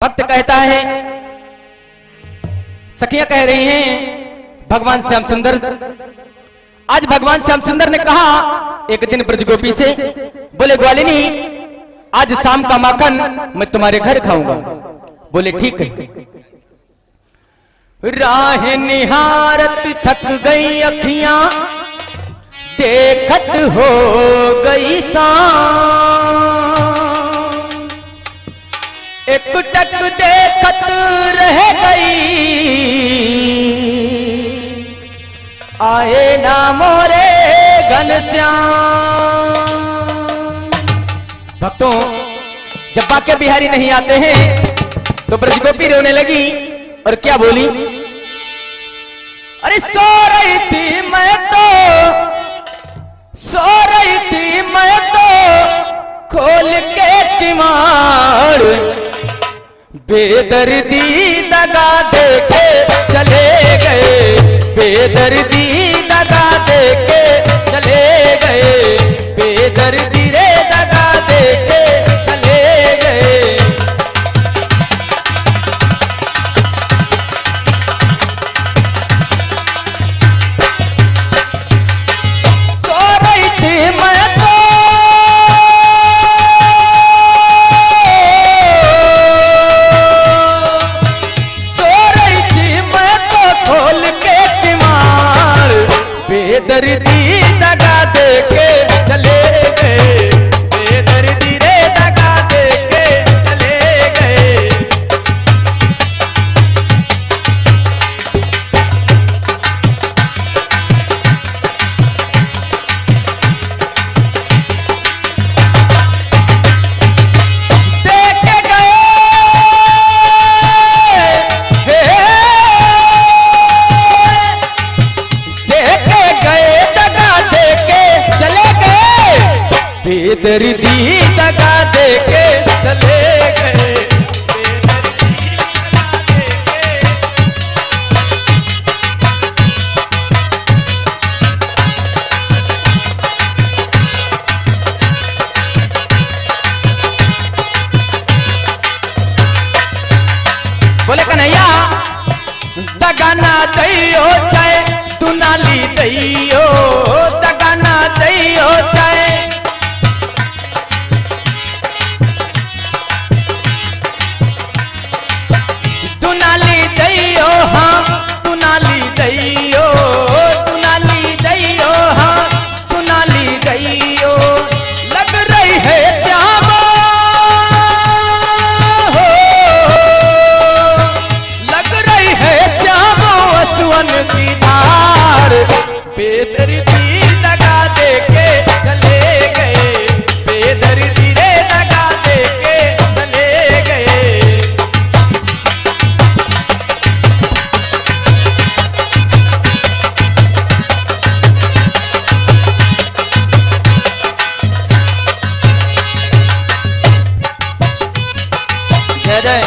भक्त कहता है, सखियां कह रही हैं भगवान श्याम सुंदर। आज भगवान श्याम सुंदर ने कहा एक दिन ब्रजगोपी से, बोले ग्वालिनी आज शाम का माखन मैं तुम्हारे घर खाऊंगा। बोले ठीक है। राह निहारत थक गई अखियां, देखत हो गई शाम, एक टक देखत रह गई, आए ना मोरे घनश्याम। भक्तों, जब बाके बिहारी नहीं आते हैं तो ब्रजगोपी रोने लगी और क्या बोली, अरे सो रही थी मैं तो, सो रही थी मैं तो खोल के किवाड़, बेदर्दी दगा दे के चले गए, बेदर्दी दगा दे के चले गए, बेदर्दी रे दगा दे के चले गए। सो रही थी मैं तो, बेदर्दी दगा दे के चले गए, बेदर्दी रे दगा दे के चले गए। देखे गए बेदर्दी दगा दे के चले गए, बेदर्दी दगा दे के। बोले कन्हैया दगा ना दैयो चाहे तू नाली दैयो, दगा ना दैयो चाहे बेदर्दी दगा दे के चले गए, बेदर्दी रे दगा दे के चले गए। जय जय।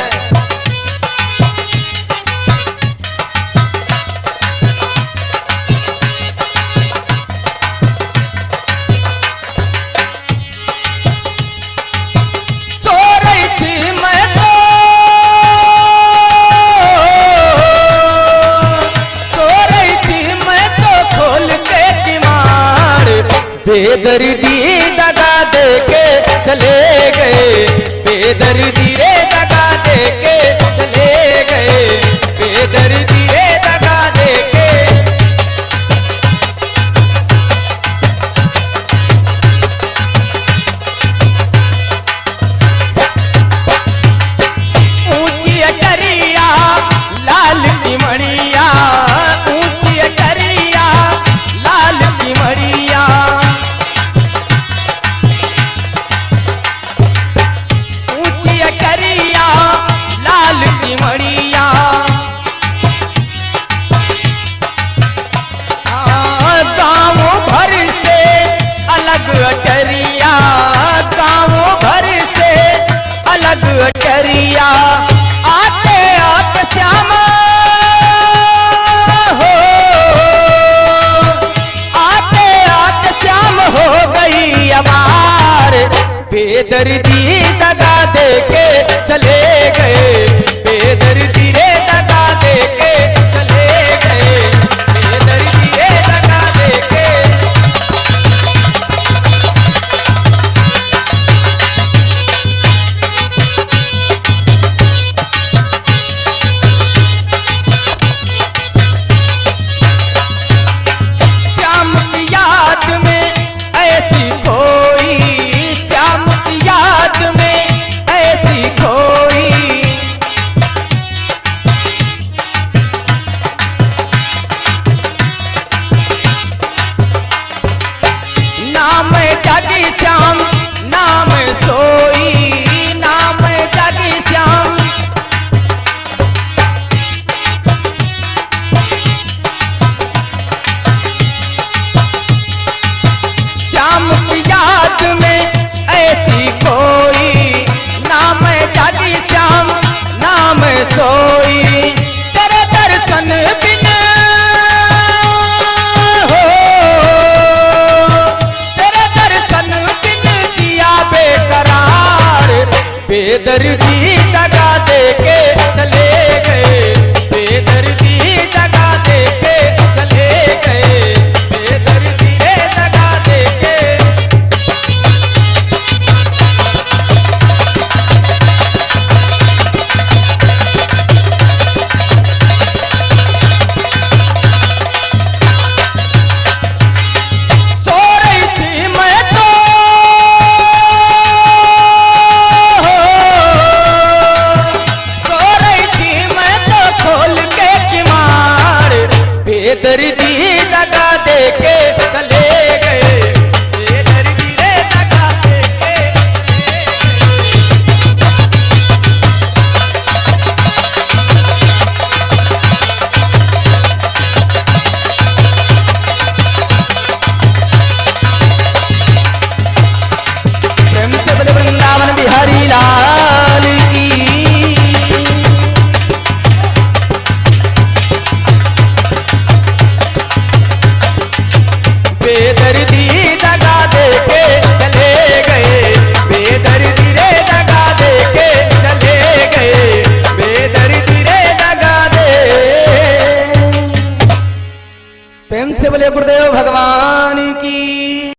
बेदर्दी दगा दे के चले गए, बेदर्दी रे दगा दे के चले गए, बेदर्दी रे दगा दे के। ऊंची अटरिया लाल की मणिया, ऊंची अटरिया लाल की मणिया, ऊंची अटरिया सोए